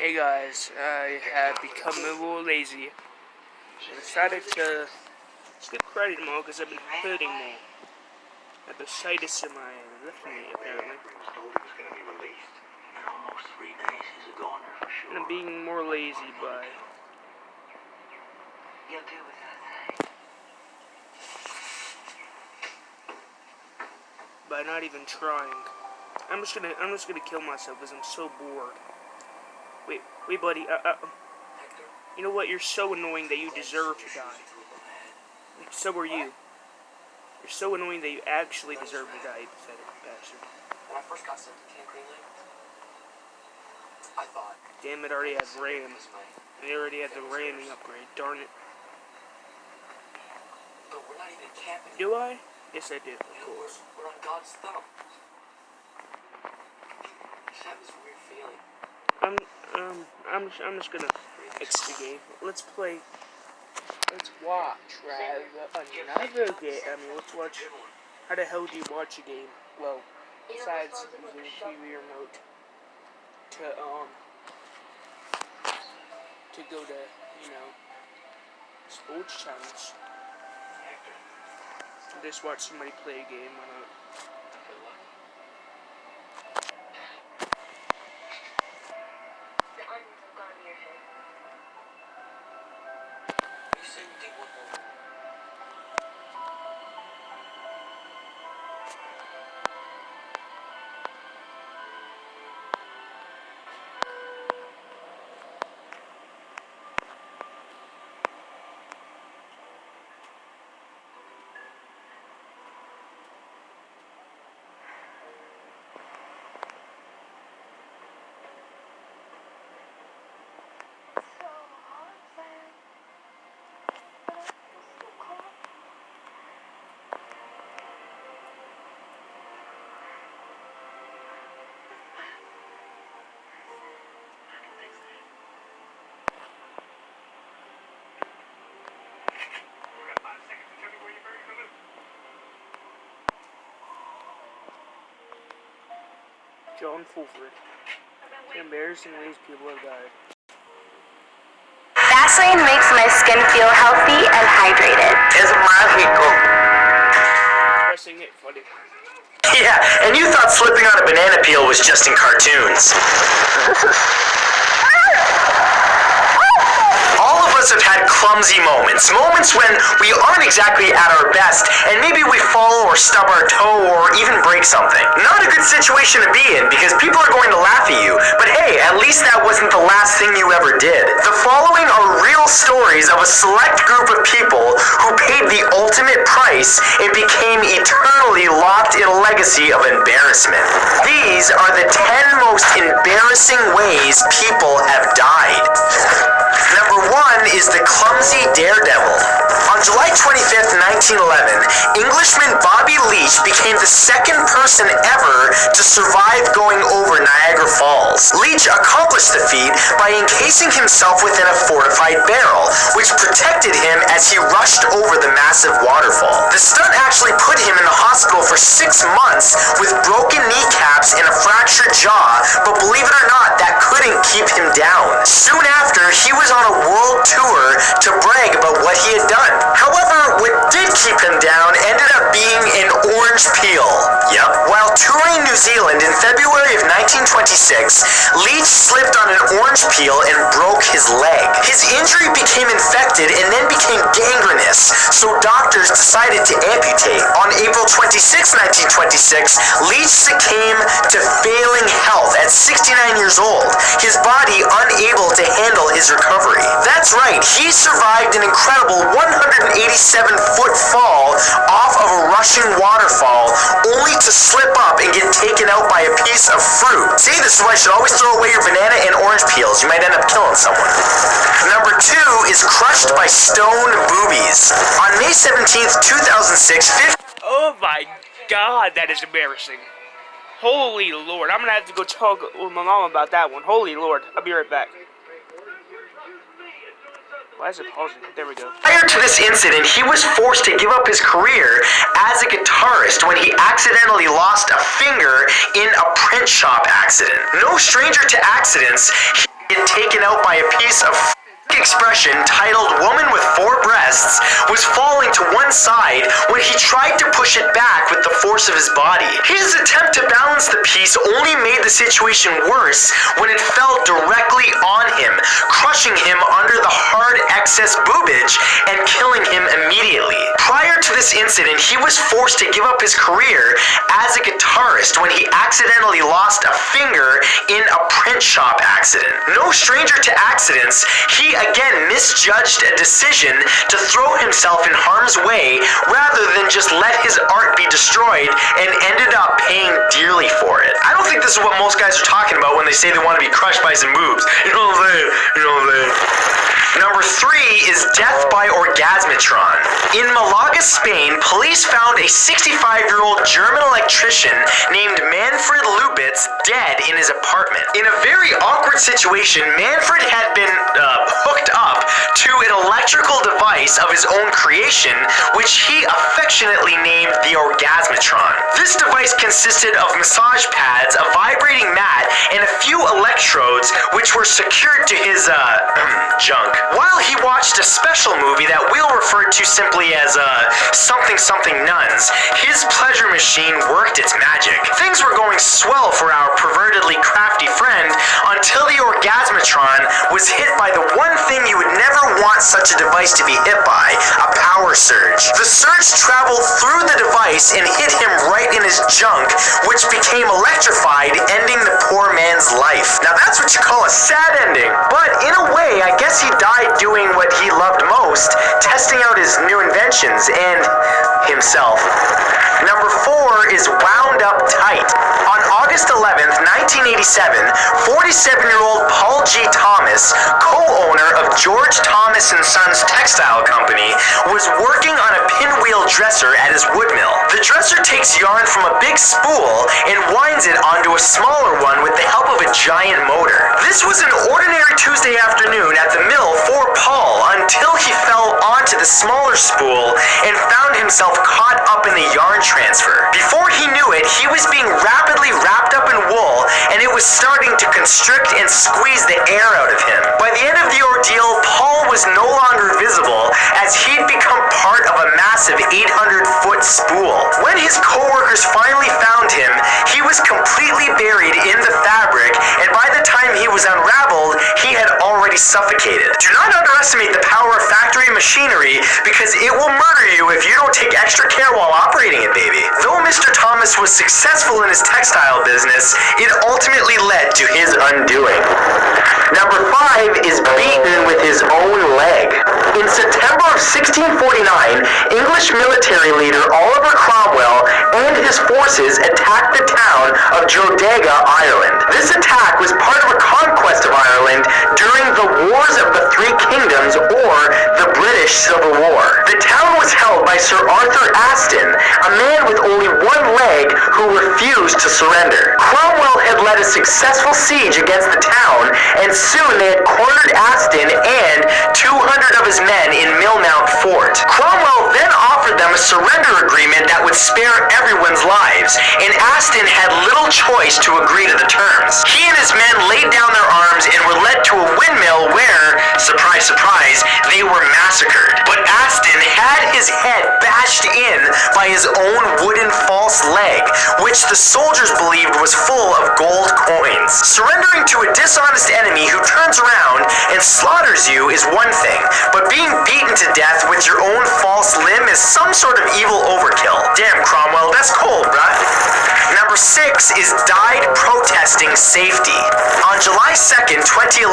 Hey guys, I have become a little lazy. I decided to skip credit mode because I've been hurting more. I have ascites in my left knee, apparently. And I'm being more lazy by not even trying. I'm just gonna kill myself because I'm so bored. Wait, buddy. You know what? You're so annoying that you deserve to die. So are you. You're so annoying that you actually deserve to die, you pathetic bastard. When I first got sent to Camp Green Lake, I thought... Damn it, already had RAM. They already had the ramming upgrade, darn it. But we're not even camping. Do I? Yes, I did, of course. We're on God's thumb. I just have this weird feeling. I'm just gonna exit the game. Let's watch, another game. Let's watch. How the hell do you watch a game? Well, besides using the TV remote to go to, sports channels. Just watch somebody play a game. Why not? John Fulford. It's embarrassing ways people have died. Vaseline makes my skin feel healthy and hydrated. Es mágico. Pressing it funny. Yeah, and you thought slipping on a banana peel was just in cartoons. All of us have had clumsy moments when we aren't exactly at our best, and maybe we fall or stub our toe or even break something. Not a good situation to be in, because people are going to laugh at you, but hey, at least that wasn't the last thing you ever did. The following are real stories of a select group of people who paid the ultimate price and became eternally locked in a legacy of embarrassment. These are the 10 most embarrassing ways people have died. Number 1 is the clumsy daredevil. On July 25th, 1911, Englishman Bobby Leach became the second person ever to survive going over Niagara Falls. Leach accomplished the feat by encasing himself within a fortified barrel, which protected him as he rushed over the massive waterfall. The stunt actually put him in the hospital for 6 months with broken kneecaps and a fractured jaw, but believe it or not, that couldn't keep him down. Soon after, he was on a world tour to brag about what he had done. However, what did keep him down ended up being an orange peel. Yep. While touring New Zealand in February of 1926, Leach slipped on an orange peel and broke his leg. His injury became infected and then became gangrenous, so doctors decided to amputate. On April 26, 1926, Leach succumbed to failing health at 69 years old, his body unable to handle his recovery. That's right, he survived an incredible 187-foot fall off of a rushing waterfall, only to slip up and get taken out by a piece of fruit. See, this is why you should always throw away your banana and orange peels. You might end up killing someone. Number 2 is crushed by stone boobies. On May 17th, 2006, Oh my god, that is embarrassing. Holy Lord, I'm gonna have to go talk with my mom about that one. Holy Lord, I'll be right back. Why is it pausing? There we go. Prior to this incident, he was forced to give up his career as a guitarist when he accidentally lost a finger in a print shop accident. No stranger to accidents, he taken out by a piece of expression titled "Woman with Four Breasts" was falling to one side when he tried to push it back with the force of his body. His attempt to balance the piece only made the situation worse when it fell directly on him, crushing him under the hard excess boobage and killing him immediately. Prior to this incident, he was forced to give up his career as a guitarist when he accidentally lost a finger in a print shop accident. No stranger to accidents, he again misjudged a decision to throw himself in harm's way rather than just let his art be destroyed and ended up paying dearly for it. I don't think this is what most guys are talking about when they say they want to be crushed by some boobs. You know what I'm saying? You know what I'm saying? Number 3 is death by orgasmatron. In Malaga, Spain, police found a 65-year-old German electrician named Manfred Lubitz dead in his apartment. In a very awkward situation, Manfred had been hooked up to an electrical device of his own creation, which he affectionately named the orgasmatron. This device consisted of massage pads, a vibrating mat, and a few electrodes which were secured to his junk. While he watched a special movie that we'll refer to simply as something something nuns, his pleasure machine worked its magic. Things were going swell for our pervertedly crafty friend until the orgasmatron was hit by the one thing you would never want such a device to be hit by, a power surge. The surge traveled through the device and hit him right in his junk, which became electrified, ending the poor man's life. Now that's what you call a sad ending, but in a way, I guess he died doing what he loved most, testing out his new inventions and himself. Number 4 is Wound Up Tight. On August 11th, 1987, 47-year-old Paul G. Thomas, co-owner of George Thomas & Sons Textile Company, was working on a pinwheel dresser at his wood mill. The dresser takes yarn from a big spool and winds it onto a smaller one with the help of a giant motor. This was an ordinary Tuesday afternoon at the mill for Paul until he fell onto the smaller spool and found himself caught up in the yarn transfer. Before he knew it, he was being rapidly wrapped up in wool, and it was starting to constrict and squeeze the air out of him. By the end of the ordeal, Paul was no longer visible as he'd become part of a massive 800-foot spool. When his co-workers finally found him, he was completely buried in the fabric, and by the time he was unraveled, he had already suffocated. Do not underestimate the power of factory machinery, because it will murder you if you don't take extra care while operating it, baby. Though Mr. Thomas was successful in his textile business, it ultimately led to his undoing. Number 5 is beaten with his own leg. In September of 1649, English military leader Oliver Cromwell and his forces attacked the town of Drogheda, Ireland. This attack was part of a conquest of Ireland during the Wars of the Three Kingdoms, or the British Civil War. The town was held by Sir Arthur Aston, a man with only one leg who refused to surrender. Cromwell had led a successful siege against the town, and soon they had cornered Aston and 200 of his men in Millmount Fort. Cromwell then offered them a surrender agreement that would spare everyone's lives, and Aston had little choice to agree to the terms. He and his men laid down their arms and were led to a windmill where, surprise, surprise, they were massacred. But Aston had his head bashed in by his own wooden false leg, which the soldiers believed was full of gold coins. Surrendering to a dishonest enemy who turns around and slaughters you is one thing, but being beaten to death with your own false limb is some sort of evil overkill. Damn, Cromwell, that's cold, bruh. Number 6 is died protesting safety. On July 2nd, 2011,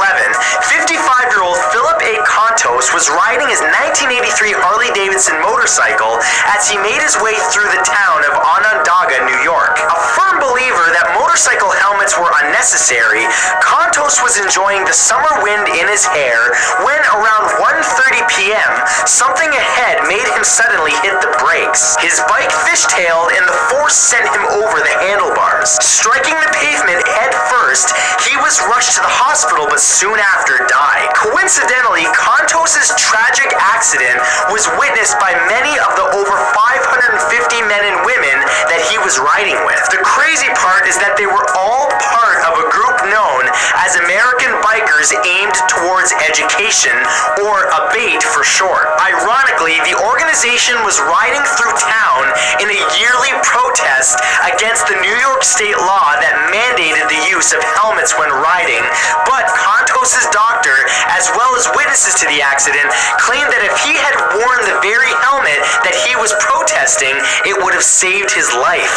55-year-old Philip A. Contos was riding his 1983 Harley-Davidson motorcycle as he made his way through the town of Onondaga, New York. A firm believer that motorcycle helmets were unnecessary, Contos was enjoying the summer wind in his hair when, around 1:30 p.m., something ahead made him suddenly hit the brakes. His bike fishtailed and the force sent him over the handlebars. Striking the pavement head first, he was rushed to the hospital but soon after died. Coincidentally, Contos' tragic accident was witnessed by many of the over 550 men and women that he was riding with. The crazy part is that they were all part of a group known known as American Bikers Aimed Towards Education, or ABATE for short. Ironically, the organization was riding through town in a yearly protest against the New York State law that mandated the use of helmets when riding, but Contos' doctor, as well as witnesses to the accident, claimed that if he had worn the very helmet that he was protesting, it would have saved his life.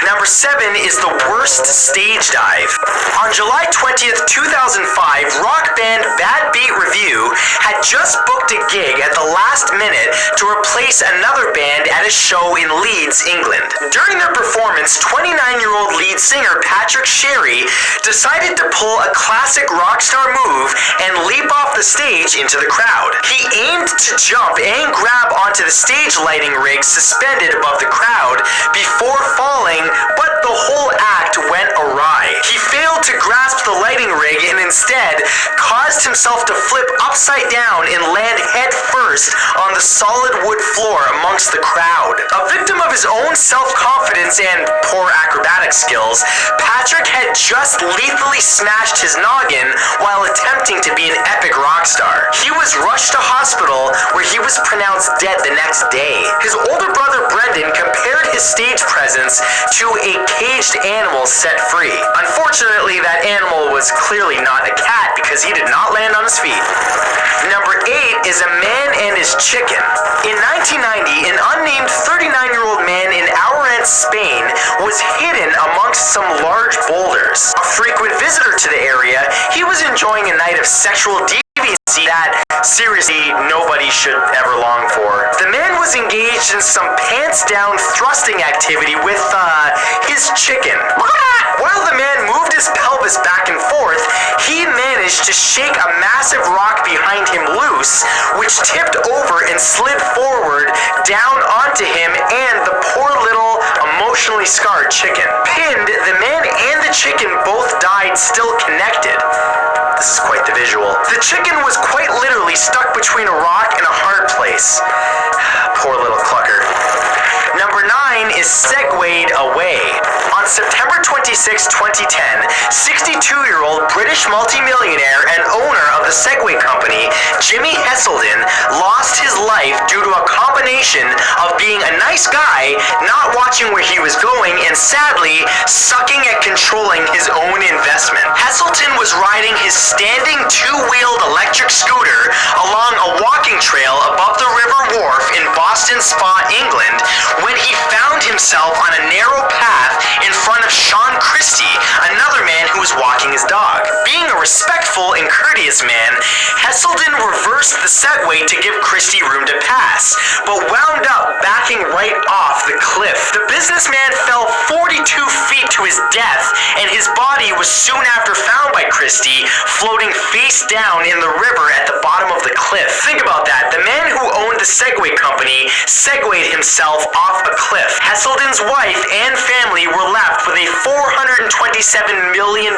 Number 7 is the worst stage dive. On July 20th, 2005, rock band Bad Beat Review had just booked a gig at the last minute to replace another band at a show in Leeds, England. During their performance, 29-year-old lead singer Patrick Sherry decided to pull a classic rock star move and leap off the stage into the crowd. He aimed to jump and grab onto the stage lighting rig suspended above the crowd before falling, but the whole act went awry. He failed to grasp the lighting rig and instead caused himself to flip upside down and land head first on the solid wood floor amongst the crowd. A victim of his own self-confidence and poor acrobatic skills, Patrick had just lethally smashed his noggin while attempting to be an epic rock star. He was rushed to hospital where he was pronounced dead the next day. His older brother Brendan compared his stage presence to a caged animal set free. Unfortunately, that animal was clearly not a cat because he did not land on his feet. Number 8 is a man and his chicken. In 1990, an unnamed 39-year-old man in Ourense, Spain was hidden amongst some large boulders. A frequent visitor to the area, he was enjoying a night of sexual deviancy that, seriously, nobody should ever long for. The man was engaged in some pants-down thrusting activity with, his chicken. While the man moved his pelvis back and forth, he managed to shake a massive rock behind him loose, which tipped over and slid forward down onto him and the poor little emotionally scarred chicken. Pinned, the man and the chicken both died still connected. This is quite the visual. The chicken was quite literally stuck between a rock and a hard place. Poor little clucker. Number 9 is Segwayed Away. On September 26, 2010, 62-year-old British multimillionaire and owner of the Segway company, Jimmy Heselden, lost his life due to a combination of being a nice guy, not watching where he was going, and sadly, sucking at controlling his own investment. Heselden was riding his standing two-wheeled electric scooter along a walking trail above the river wharf in Boston Spa, England, when he found himself on a narrow path in front of Sean Christie, another man who was walking his dog. Being a respectful and courteous man, Heselden reversed the Segway to give Christie room to pass, but wound up backing right off the cliff. The businessman fell 42 feet to his death, and his body was soon after found by Christie, floating face down in the river at the bottom of the cliff. Think about that. The man who owned the Segway company segwayed himself off a cliff. Heselden's wife and family were left with a $427 million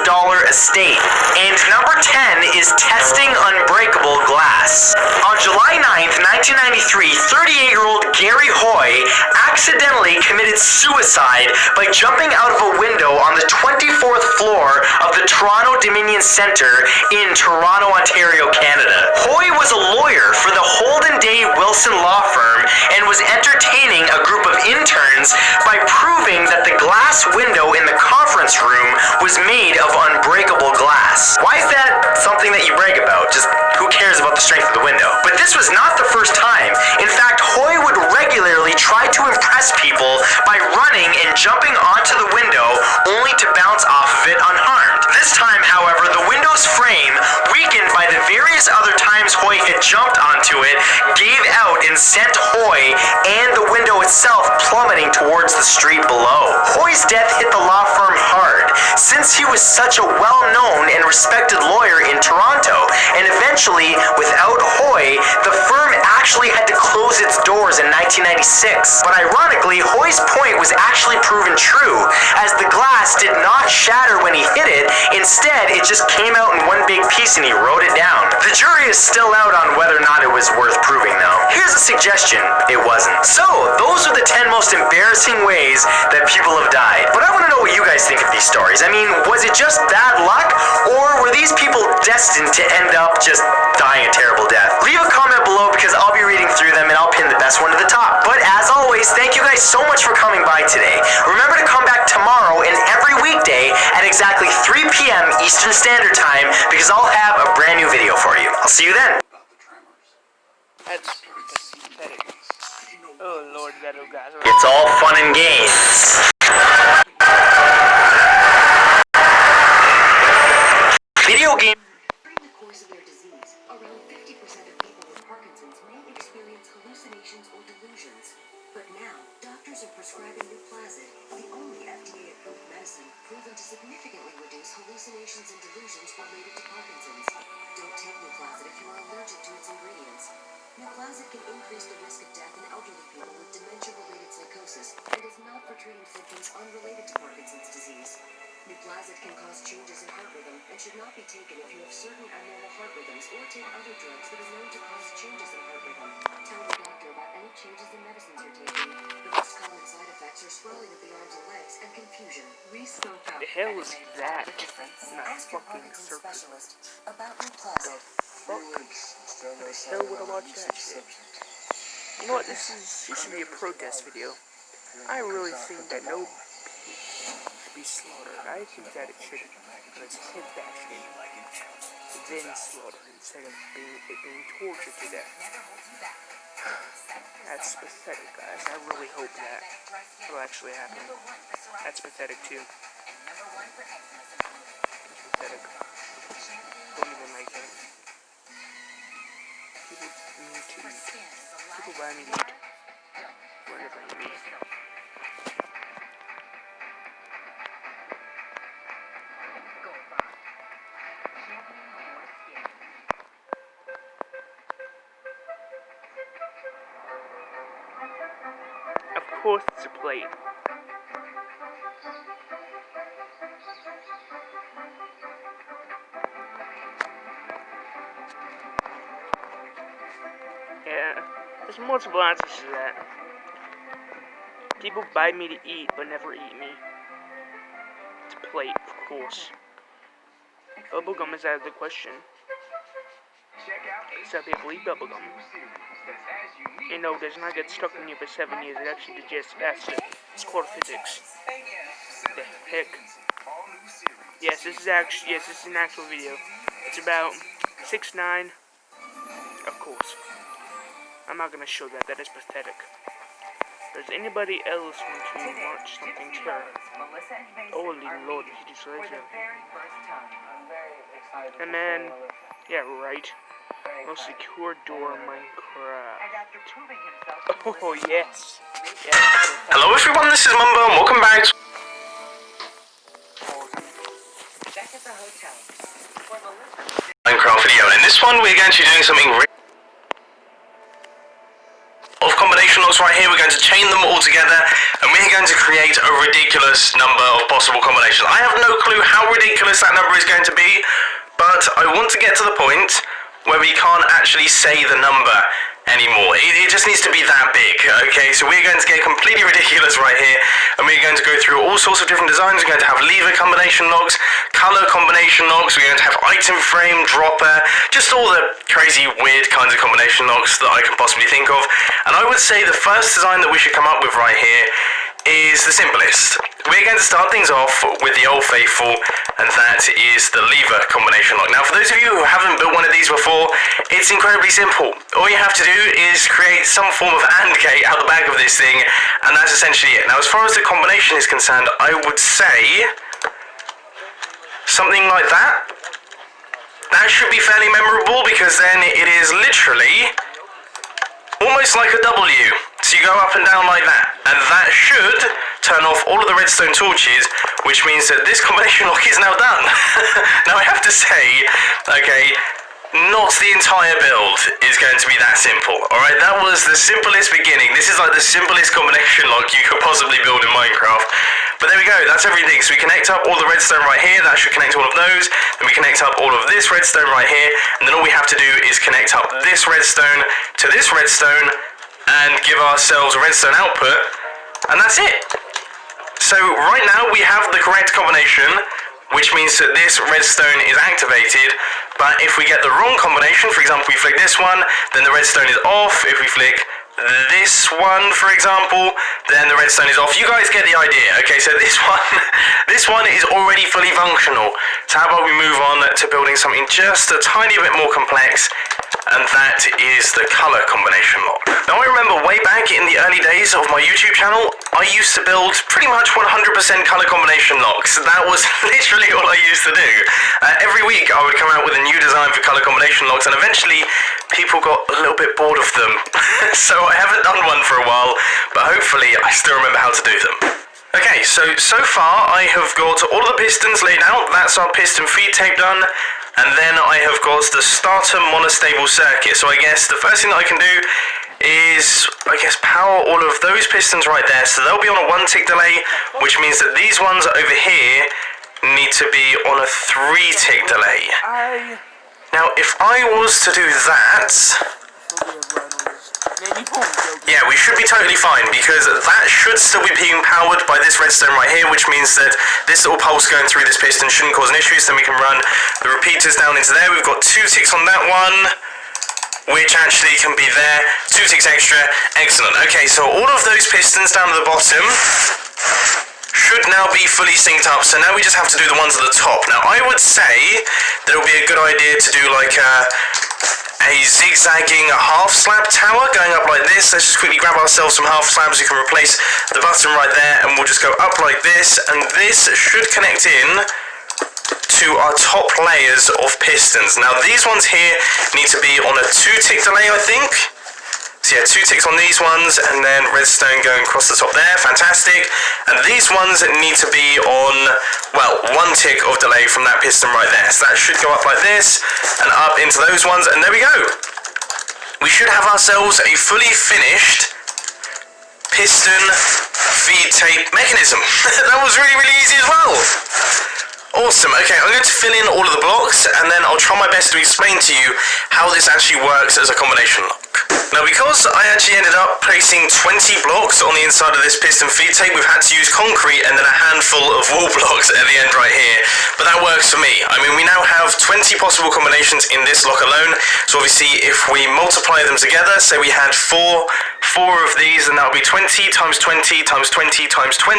estate. And number 10 is testing unbreakable glass. On July 9th, 1993, 38-year-old Gary Hoy accidentally committed suicide by jumping out of a window on the 24th floor of the Toronto Dominion Centre in Toronto, Ontario, Canada. Hoy was a lawyer for the Holden Day Wilson law firm and was entertaining a group of interns by proving that the glass window in the conference room was made of unbreakable glass. Why is that something that you brag about? Just who cares about the strength of the window? But this was not the first time. In fact, Hoy would regularly try to impress people by running and jumping onto the window only to bounce off of it unharmed. This time, however, the window's frame, weakened by the various other times Hoy had jumped onto it, gave out and sent Hoy and the window itself plummeting towards the street below. Hoy's death hit the law firm hard, since he was such a well-known and respected lawyer in Toronto, and eventually, without Hoy, the firm actually had to close its doors in 1996. But ironically, Hoy's point was actually proven true, as the glass did not shatter when he hit it. Instead, it just came out in one big piece and he wrote it down. The The jury is still out on whether or not it was worth proving, though. Here's a suggestion: it wasn't. So, those are the 10 most embarrassing ways that people have died. But I want to know what you guys think of these stories. I mean, was it just bad luck, or were these people destined to end up just dying a terrible death? Leave a comment below because I'll be reading through them and I'll pin the best one to the top. But as always, thank you guys so much for coming by today. Remember to come back tomorrow and every weekday at exactly 3 p.m. Eastern Standard Time because I'll have a brand new video for you. I'll see you then. That's pathetic. Oh Lord, that old guy's right. It's all fun and games. Video game. During the course of their disease, around 50% of people with Parkinson's may experience hallucinations or delusions. But now, doctors are prescribing Nuplazid, the only FDA-approved medicine proven to significantly reduce hallucinations and delusions related to Parkinson's. Don't take Nuplazid if you are allergic to its ingredients. Nuplazid can increase the risk of death in elderly people with dementia-related psychosis and is not for treating symptoms unrelated to Parkinson's disease. Nuplazid can cause changes in heart rhythm and should not be taken if you have certain abnormal heart rhythms or take other drugs that are known to cause changes in heart rhythm. Tell your doctor about any changes in medicines you're taking. The most common side effects are swelling of the arms and legs and confusion. We spoke up. The hell is that? Not Ask your fucking Parkinson's circus. specialist about Nuplazid. Fuck. The hell would I watch that shit? You know what? This should be a protest video. I really think that no pig should be slaughtered. I think that it should let's head bashed in, then slaughtered instead of being tortured to death. That's pathetic, guys. I really hope that will actually happen. That's pathetic too. It's pathetic. Don't even like it. People need to eat. People buy me meat. Whatever you need. Of course it's a plate. Yeah, there's multiple answers to that. People buy me to eat, but never eat me. It's a plate, of course. Bubblegum is out of the question. Some people eat bubblegum. You know, it does not get stuck in you for 7 years. It actually digests faster. It's called physics. The heck? Yes, this is an actual video. It's about 6'9". Of course. I'm not gonna show that. That is pathetic. Does anybody else want to watch something terrible? Holy Lord, he just let you. And then, yeah, right. Most secure door Minecraft. Oh yes. Hello everyone, this is Mumbo and welcome back to Minecraft video. And in this one we're going to be doing something of combination locks right here. We're going to chain them all together and we're going to create a ridiculous number of possible combinations. I have no clue how ridiculous that number is going to be, but I want to get to the point where we can't actually say the number anymore. It just needs to be that big, okay? So we're going to get completely ridiculous right here, and we're going to go through all sorts of different designs. We're going to have lever combination locks, color combination locks, we're going to have item frame, dropper, just all the crazy weird kinds of combination locks that I can possibly think of. And I would say the first design that we should come up with right here is the simplest. We're going to start things off with the old faithful, and that is the lever combination lock. Now for those of you who haven't built one of these before, it's incredibly simple. All you have to do is create some form of AND gate out the back of this thing, and that's essentially it. Now as far as the combination is concerned, I would say something like that. That should be fairly memorable because then it is literally almost like a W. So you go up and down like that, and that should turn off all of the redstone torches, which means that this combination lock is now done. Now I have to say, okay, not the entire build is going to be that simple, alright? That was the simplest beginning. This is like the simplest combination lock you could possibly build in Minecraft. But there we go, that's everything. So we connect up all the redstone right here, that should connect all of those. Then we connect up all of this redstone right here, and then all we have to do is connect up this redstone to this redstone and give ourselves a redstone output, and that's it. So right now we have the correct combination, which means that this redstone is activated. But if we get the wrong combination, for example, we flick this one, then the redstone is off. If we flick this one, for example, then the redstone is off. You guys get the idea. Okay, so this one is already fully functional. So how about we move on to building something just a tiny bit more complex, and that is the color combination lock. Now I remember way back in the early days of my YouTube channel, I used to build pretty much 100% color combination locks. That was literally all I used to do. Every week I would come out with a new design for color combination locks, and eventually people got a little bit bored of them. So I haven't done one for a while, but hopefully I still remember how to do them. Okay, so far I have got all of the pistons laid out. That's our piston feed tape done. And then I have got the starter monostable circuit. So I guess the first thing that I can do is, power all of those pistons right there. So they'll be on a 1 tick delay, which means that these ones over here need to be on a 3 tick delay. Now, if I was to do that, yeah, we should be totally fine, because that should still be being powered by this redstone right here, which means that this little pulse going through this piston shouldn't cause an issue. So then we can run the repeaters down into there. We've got 2 ticks on that one, which actually can be there. 2 ticks extra. Excellent. Okay, so all of those pistons down at the bottom should now be fully synced up. So now we just have to do the ones at the top. Now, I would say that it would be a good idea to do like a zigzagging half slab tower going up like this. Let's just quickly grab ourselves some half slabs. We can replace the button right there, and we'll just go up like this, and this should connect in to our top layers of pistons. Now these ones here need to be on a 2 tick delay, I think. So yeah, 2 ticks on these ones, and then redstone going across the top there. Fantastic. And these ones need to be on, well, 1 tick of delay from that piston right there. So that should go up like this, and up into those ones, and there we go. We should have ourselves a fully finished piston feed tape mechanism. That was really, really easy as well. Awesome. Okay, I'm going to fill in all of the blocks, and then I'll try my best to explain to you how this actually works as a combination lock. Now, because I actually ended up placing 20 blocks on the inside of this piston feed tape, we've had to use concrete and then a handful of wall blocks at the end right here. But that works for me. I mean, we now have 20 possible combinations in this lock alone. So obviously, if we multiply them together, say we had four of these, then that would be 20 times 20 times 20 times 20,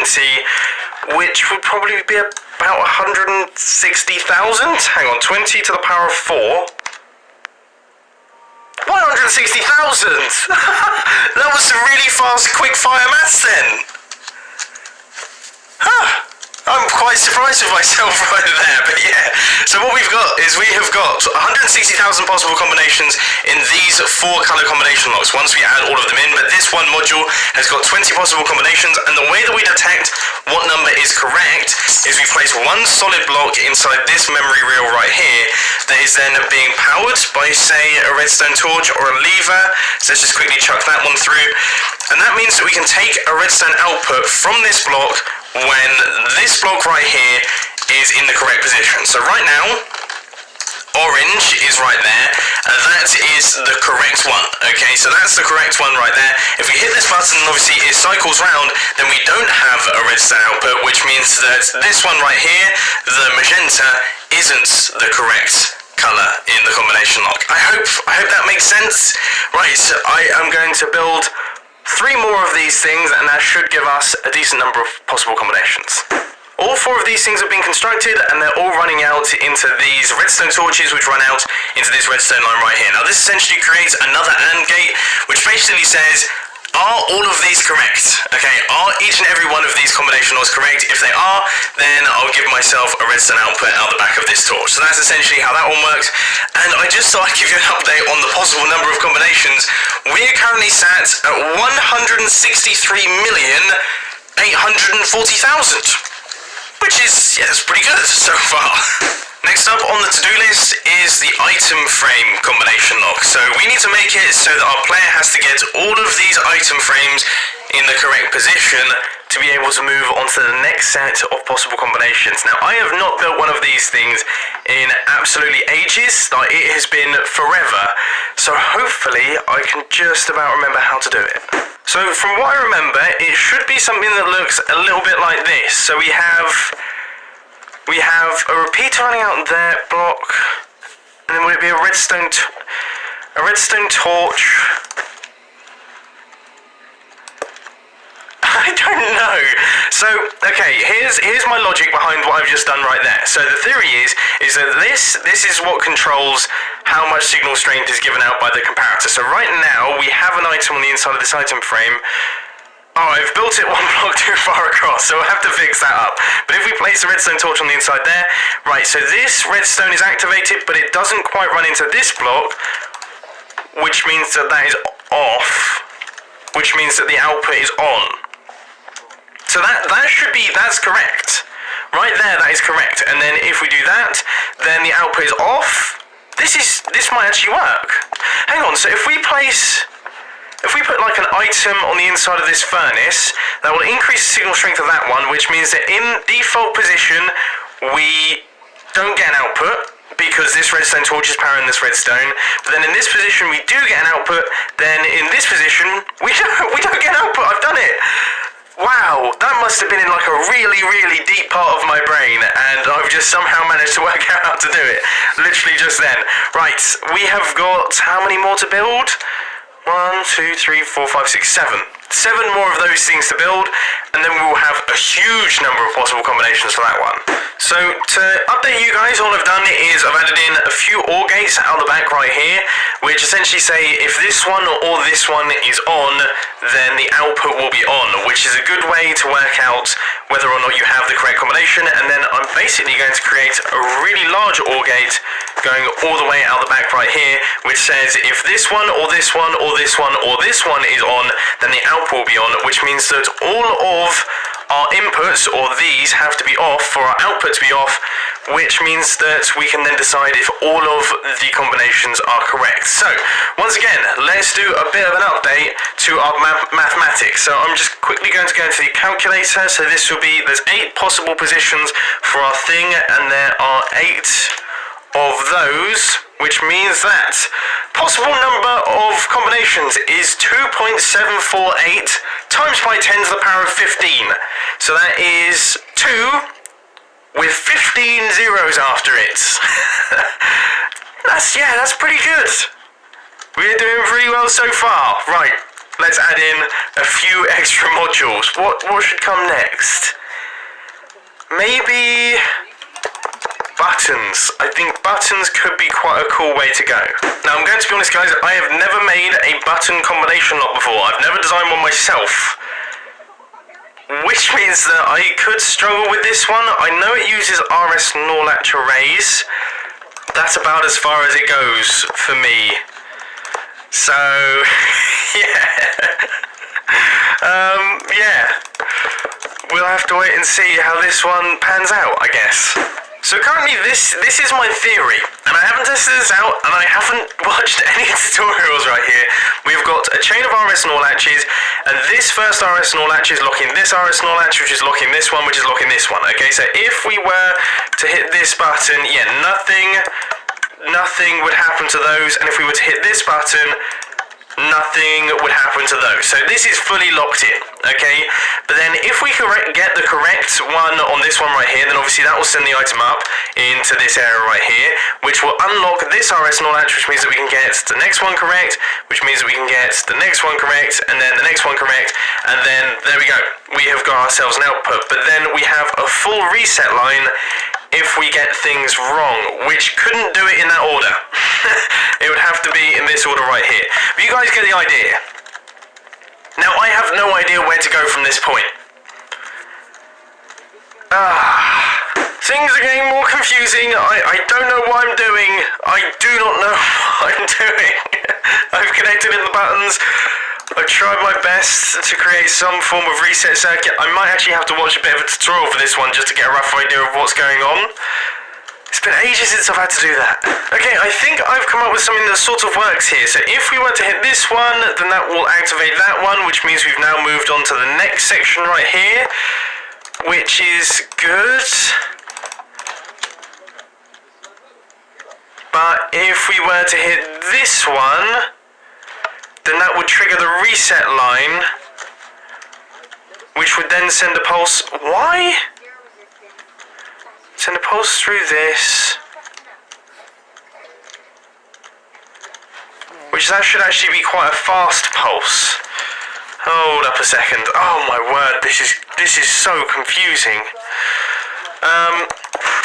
which would probably be about 160,000. Hang on, 20 to the power of 4. 160,000! That was some really fast, quick-fire maths then. Huh. I'm quite surprised with myself right there, but yeah. So what we've got is we have got 160,000 possible combinations in these 4 color combination locks once we add all of them in, but this one module has got 20 possible combinations, and the way that we detect what number is correct is we place 1 solid block inside this memory reel right here that is then being powered by, say, a redstone torch or a lever. So let's just quickly chuck that one through, and that means that we can take a redstone output from this block when this block right here is in the correct position. So right now, orange is right there, and that is the correct one. Okay, so that's the correct one right there. If we hit this button, obviously it cycles round, then we don't have a redstone output, which means that this one right here, the magenta, isn't the correct color in the combination lock. I hope that makes sense. Right, so I am going to build 3 more of these things, and that should give us a decent number of possible combinations. All 4 of these things have been constructed, and they're all running out into these redstone torches, which run out into this redstone line right here. Now this essentially creates another AND gate, which basically says, are all of these correct? Okay, are each and every one of these combination locks correct? If they are, then I'll give myself a redstone output out the back of this torch. So that's essentially how that one works. And I just thought I'd give you an update on the possible number of combinations. We're currently sat at 163,840,000, which is, yeah, that's pretty good so far. Next up on the to-do list is the item frame combination lock. So we need to make it so that our player has to get all of these item frames in the correct position to be able to move on to the next set of possible combinations. Now, I have not built one of these things in absolutely ages. Like, it has been forever. So hopefully I can just about remember how to do it. So from what I remember, it should be something that looks a little bit like this. So we have a repeater running out there, block, and then would it be a redstone torch? I don't know. So, okay, here's my logic behind what I've just done right there. So the theory is that this is what controls how much signal strength is given out by the comparator. So right now, we have an item on the inside of this item frame. Oh, I've built it one block too far across, so I'll have to fix that up. But if we place a redstone torch on the inside there, right, so this redstone is activated, but it doesn't quite run into this block, which means that is off, which means that the output is on. So that's correct. Right there, that is correct. And then if we do that, then the output is off. This might actually work. Hang on, so if we put like an item on the inside of this furnace, that will increase the signal strength of that one, which means that in default position, we don't get an output, because this redstone torch is powering this redstone. But then in this position, we do get an output. Then in this position, we don't get an output. I've done it. Wow, that must have been in like a really, really deep part of my brain, and I've just somehow managed to work out how to do it. Literally just then. Right, we have got how many more to build? 1, 2, 3, 4, 5, 6, 7. 7 more of those things to build, and then we will have a huge number of possible combinations for that one. So, to update you guys, all I've done is I've added in a few OR gates out the back right here, which essentially say if this one or this one is on, then the output will be on, which is a good way to work out whether or not you have the correct combination. And then I'm basically going to create a really large OR gate going all the way out the back right here, which says if this one or this one or this one or this one is on, then the output will be on, which means that all of our inputs, or these, have to be off for our output to be off, which means that we can then decide if all of the combinations are correct. So, once again, let's do a bit of an update to our mathematics. So I'm just quickly going to go into the calculator. So this will be, there's 8 possible positions for our thing, and there are 8 of those, which means that possible number of combinations is 2.748 times by 10 to the power of 15. So that is 2 with 15 zeros after it. That's pretty good. We're doing pretty well so far. Right, let's add in a few extra modules. What should come next? Maybe buttons. I think buttons could be quite a cool way to go. Now, I'm going to be honest, guys, I have never made a button combination lock before. I've never designed one myself, which means that I could struggle with this one. I know it uses RS NOR latch arrays. That's about as far as it goes for me. So, yeah. We'll have to wait and see how this one pans out, I guess. So currently this is my theory, and I haven't tested this out, and I haven't watched any tutorials right here. We've got a chain of RS NOR latches, and this first RS NOR latch is locking this RS NOR latch, which is locking this one, which is locking this one. Okay, so if we were to hit this button, yeah, nothing would happen to those, and if we were to hit this button, nothing would happen to those. So this is fully locked in, okay? But then if we get the correct one on this one right here, then obviously that will send the item up into this area right here, which will unlock this RS NOR latch, which means that we can get the next one correct, which means that we can get the next one correct, and then the next one correct, and then there we go. We have got ourselves an output, but then we have a full reset line if we get things wrong, which couldn't do it in that order. It would have to be in this order right here. But you guys get the idea. Now, I have no idea where to go from this point. Things are getting more confusing. I don't know what I'm doing. I do not know what I'm doing. I've connected in the buttons. I've tried my best to create some form of reset circuit. I might actually have to watch a bit of a tutorial for this one just to get a rough idea of what's going on. It's been ages since I've had to do that. Okay, I think I've come up with something that sort of works here. So if we were to hit this one, then that will activate that one, which means we've now moved on to the next section right here, which is good. But if we were to hit this one, then that would trigger the reset line, which would then send a pulse. Why? Send a pulse through this, which that should actually be quite a fast pulse. Hold up a second. Oh my word, this is so confusing.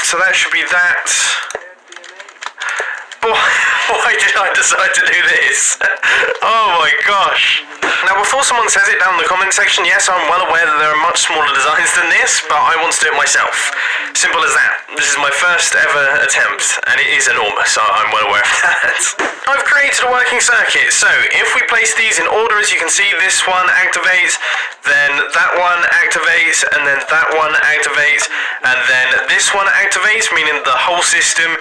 So that should be that. Why did I decide to do this? Oh my gosh. Now before someone says it down in the comment section, yes, I'm well aware that there are much smaller designs than this, but I want to do it myself. Simple as that. This is my first ever attempt, and it is enormous, I'm well aware of that. I've created a working circuit, so if we place these in order, as you can see, this one activates, then that one activates, and then that one activates, and then this one activates, meaning the whole system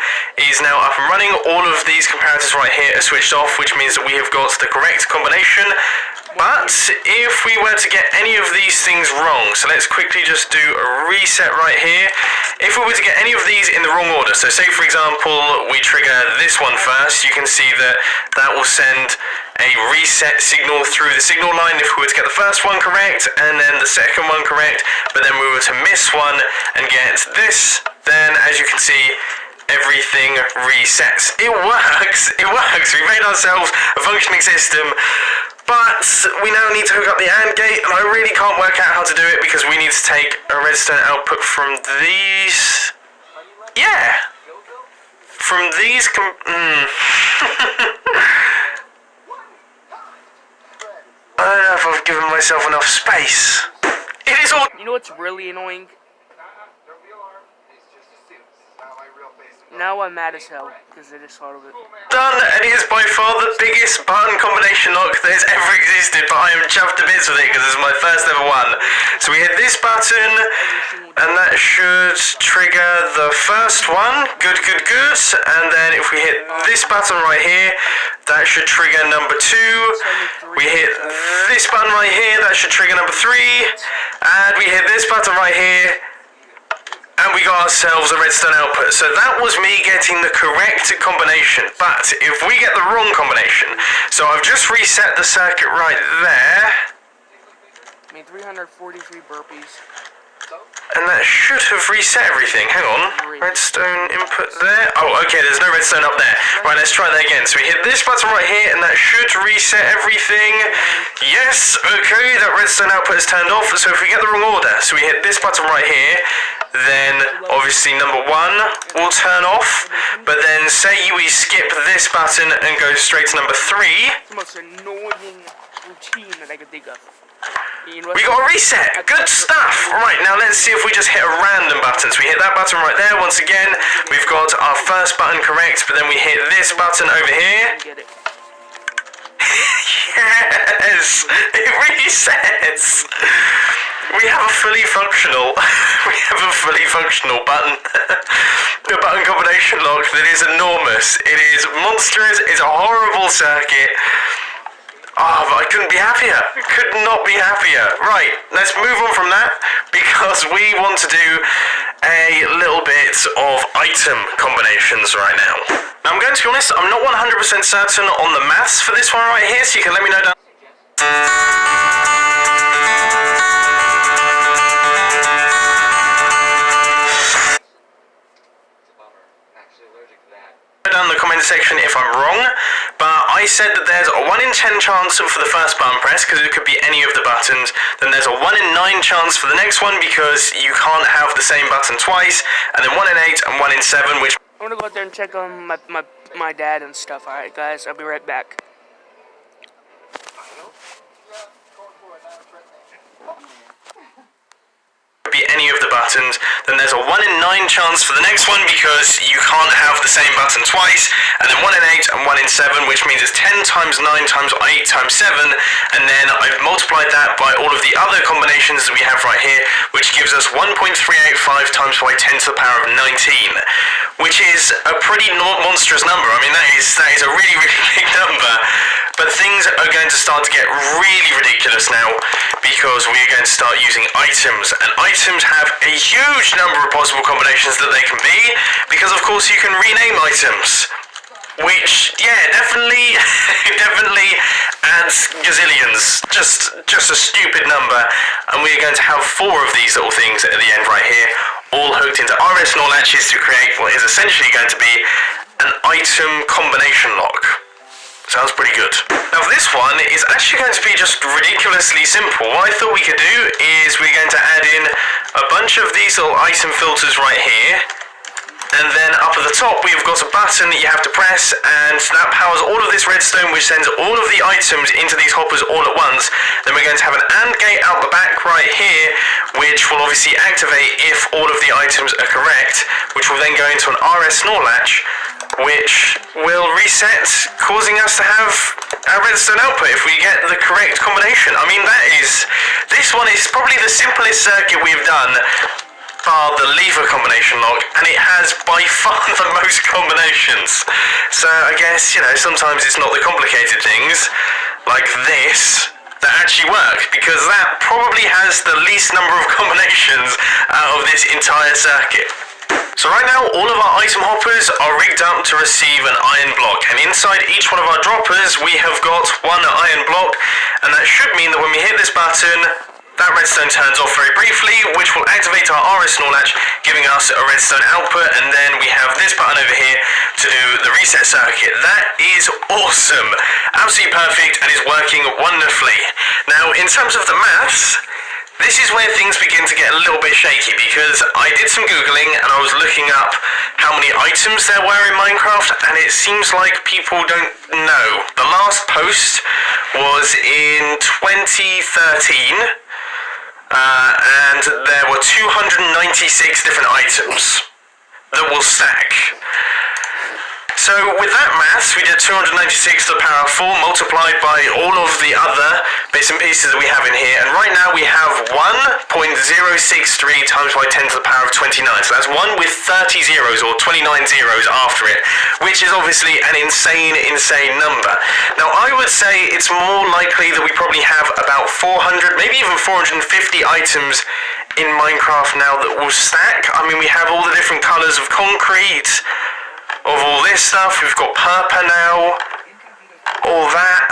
is now up and running. All of these comparators right here are switched off, which means that we have got the correct combination. But if we were to get any of these things wrong, so let's quickly just do a reset right here. If we were to get any of these in the wrong order, so say for example we trigger this one first, you can see that that will send a reset signal through the signal line if we were to get the first one correct and then the second one correct, but then we were to miss one and get this, then as you can see, everything resets. It works, it works. We made ourselves a functioning system, but we now need to hook up the AND gate, and I really can't work out how to do it because we need to take a redstone output from these. Yeah! From these I don't know if I've given myself enough space. It is all. You know what's really annoying? Now I'm mad as hell because I just thought of it. Done, and it is by far the biggest button combination lock that has ever existed, but I am chuffed to bits with it because this is my first ever one. So we hit this button, and that should trigger the first one. Good, good, good. And then if we hit this button right here, that should trigger number 2. We hit this button right here, that should trigger number 3. And we hit this button right here, and we got ourselves a redstone output. So that was me getting the correct combination. But if we get the wrong combination, so I've just reset the circuit right there. I mean, 343 burpees. And that should have reset everything. Hang on. Redstone input there. Oh, okay, there's no redstone up there. Right, let's try that again. So we hit this button right here, and that should reset everything. Yes, okay, that redstone output is turned off. So if we get the wrong order, so we hit this button right here, then obviously number 1 will turn off. But then say we skip this button and go straight to number 3. The most annoying routine that I could think of. You know We got a reset. Good stuff. Right, now let's see if we just hit a random button. So we hit that button right there. Once again, we've got our first button correct, but then we hit this button over here. Get it. Yes, it resets. We have a fully functional button. A button combination lock that is enormous. It is monstrous. It's a horrible circuit. Oh, but I couldn't be happier. Could not be happier. Right, let's move on from that because we want to do a little bit of item combinations right now. Now, I'm going to be honest, I'm not 100% certain on the maths for this one right here, so you can let me know down in the comment section if I'm wrong, but I said that there's a 1 in 10 chance for the first button press because it could be any of the buttons, then there's a 1 in 9 chance for the next one because you can't have the same button twice, and then 1 in 8 and 1 in 7, which I'm gonna go out there and check on my dad and stuff. Alright guys, I'll be right back. be any of the buttons, then there's a 1 in 9 chance for the next one, because you can't have the same button twice, and then 1 in 8 and 1 in 7, which means it's 10 times 9 times 8 times 7, and then I've multiplied that by all of the other combinations that we have right here, which gives us 1.385 times by 10 to the power of 19, which is a pretty monstrous number. I mean, that is a really, really big number. But things are going to start to get really ridiculous now, because we are going to start using items, and items have a huge number of possible combinations that they can be, because of course you can rename items, which, yeah, definitely adds gazillions. Just a stupid number, and we are going to have 4 of these little things at the end right here, all hooked into RS NOR latches to create what is essentially going to be an item combination lock. Sounds pretty good. Now this one is actually going to be just ridiculously simple. What I thought we could do is we're going to add in a bunch of these little item filters right here, and then up at the top we've got a button that you have to press, and that powers all of this redstone, which sends all of the items into these hoppers all at once. Then we're going to have an AND gate out the back right here, which will obviously activate if all of the items are correct, which will then go into an RS NOR latch, which will reset, causing us to have our redstone output if we get the correct combination. I mean, this one is probably the simplest circuit we've done, bar the lever combination lock, and it has by far the most combinations. So I guess, you know, sometimes it's not the complicated things, like this, that actually work, because that probably has the least number of combinations out of this entire circuit. So right now, all of our item hoppers are rigged up to receive an iron block, and inside each one of our droppers, we have got 1 iron block, and that should mean that when we hit this button, that redstone turns off very briefly, which will activate our RS NOR latch, giving us a redstone output, and then we have this button over here to do the reset circuit. That is awesome, absolutely perfect, and is working wonderfully. Now, in terms of the maths, this is where things begin to get a little bit shaky, because I did some Googling and I was looking up how many items there were in Minecraft, and it seems like people don't know. The last post was in 2013, and there were 296 different items that will stack. So with that maths, we did 296 to the power of 4 multiplied by all of the other bits and pieces that we have in here, and right now we have 1.063 times by 10 to the power of 29. So that's 1 with 30 zeros, or 29 zeros after it, which is obviously an insane number. Now I would say it's more likely that we probably have about 400, maybe even 450 items in Minecraft now that will stack. I mean, we have all the different colours of concrete, of all this stuff. We've got purple now, all that.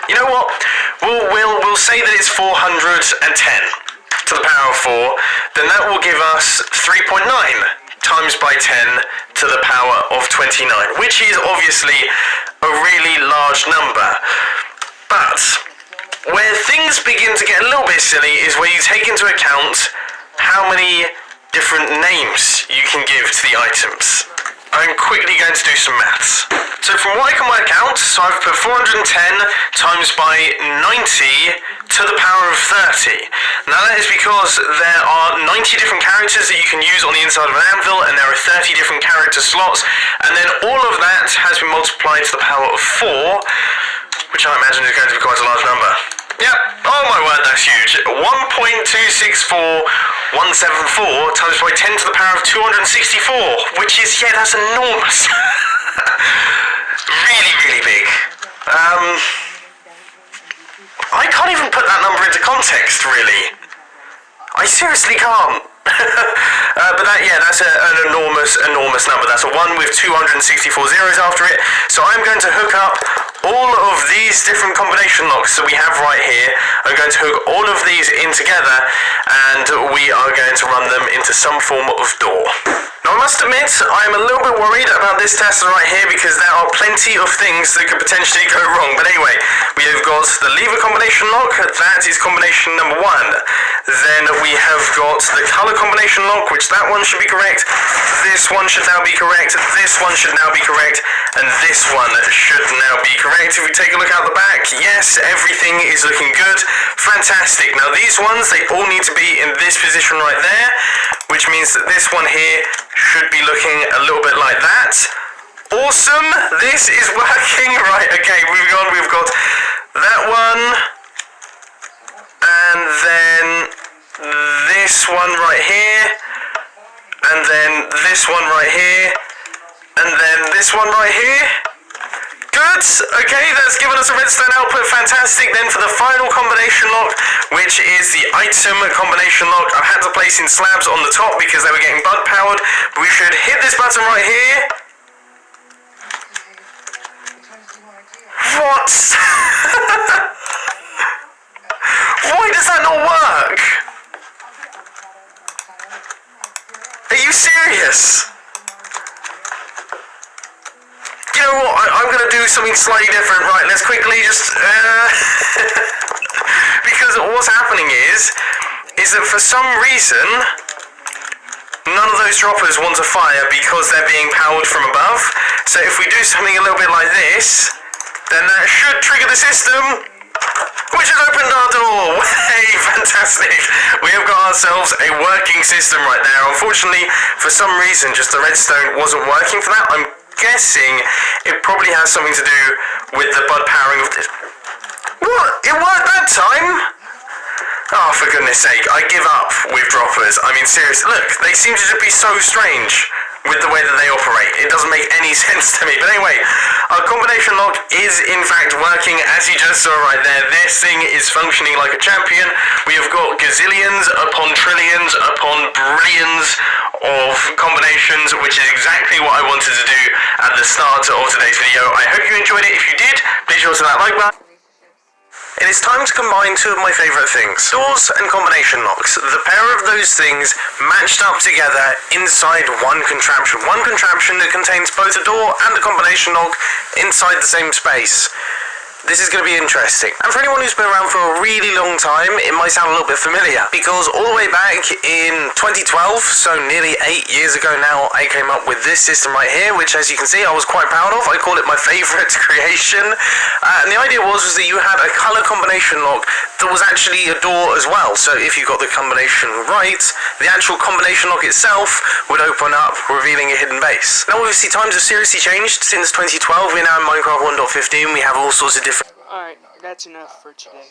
You know what? We'll say that it's 410 to the power of 4. Then that will give us 3.9 times by 10 to the power of 29, which is obviously a really large number. But where things begin to get a little bit silly is where you take into account how many different names you can give to the items. I'm quickly going to do some maths. So from what I can work out, so I've put 410 times by 90 to the power of 30. Now that is because there are 90 different characters that you can use on the inside of an anvil, and there are 30 different character slots, and then all of that has been multiplied to the power of 4, which I imagine is going to be quite a large number. Yep, oh my word, that's huge. 1.264174 times by 10 to the power of 264, which is, yeah, that's enormous. Really big. I can't even put that number into context, really. I seriously can't. But that's an enormous number. That's a 1 with 264 zeros after it. So I'm going to hook up all of these different combination locks that we have right here. I'm going to hook all of these in together, and we are going to run them into some form of door. Now, I must admit, I'm a little bit worried about this test right here because there are plenty of things that could potentially go wrong. But anyway, we have got the lever combination lock. That is combination number 1. Then we have got the color combination lock, which that one should be correct. This one should now be correct. This one should now be correct. And this one should now be correct. If we take a look out the back, yes, everything is looking good. Fantastic. Now, these ones, they all need to be in this position right there, which means that this one here should be looking a little bit like that. Awesome, this is working. Right, okay, moving on, we've got that one, and then this one right here, and then this one right here, and then this one right here. Good, okay, that's given us a redstone output, fantastic. Then for the final combination lock, which is the item combination lock, I've had to place in slabs on the top because they were getting bug powered. We should hit this button right here. What? Why does that not work? Are you serious? You know what, I'm going to do something slightly different. Right, let's quickly just... because what's happening is that for some reason, none of those droppers want to fire because they're being powered from above. So if we do something a little bit like this, then that should trigger the system, which has opened our door. Hey, fantastic. We have got ourselves a working system right there. Unfortunately, for some reason, just the redstone wasn't working for that. I'm guessing it probably has something to do with the bud powering of this. What? It worked that time? Oh, for goodness sake, I give up with droppers. I mean, seriously, look, they seem to just be so strange with the way that they operate. It doesn't make any sense to me. But anyway, our combination lock is in fact working, as you just saw right there. This thing is functioning like a champion. We have got gazillions upon trillions upon brillions of combinations, which is exactly what I wanted to do at the start of today's video. I hope you enjoyed it. If you did, please hit that like button. It is time to combine two of my favourite things, doors and combination locks. The pair of those things matched up together inside one contraption that contains both a door and a combination lock inside the same space. This is going to be interesting. And for anyone who's been around for a really long time, it might sound a little bit familiar, because all the way back in 2012, so nearly 8 years ago now, I came up with this system right here, which, as you can see, I was quite proud of. I call it my favourite creation. And the idea was that you had a colour combination lock that was actually a door as well. So if you got the combination right, the actual combination lock itself would open up, revealing a hidden base. Now, obviously, times have seriously changed since 2012. We're now in Minecraft 1.15. We have all sorts of different... Alright, that's enough for today.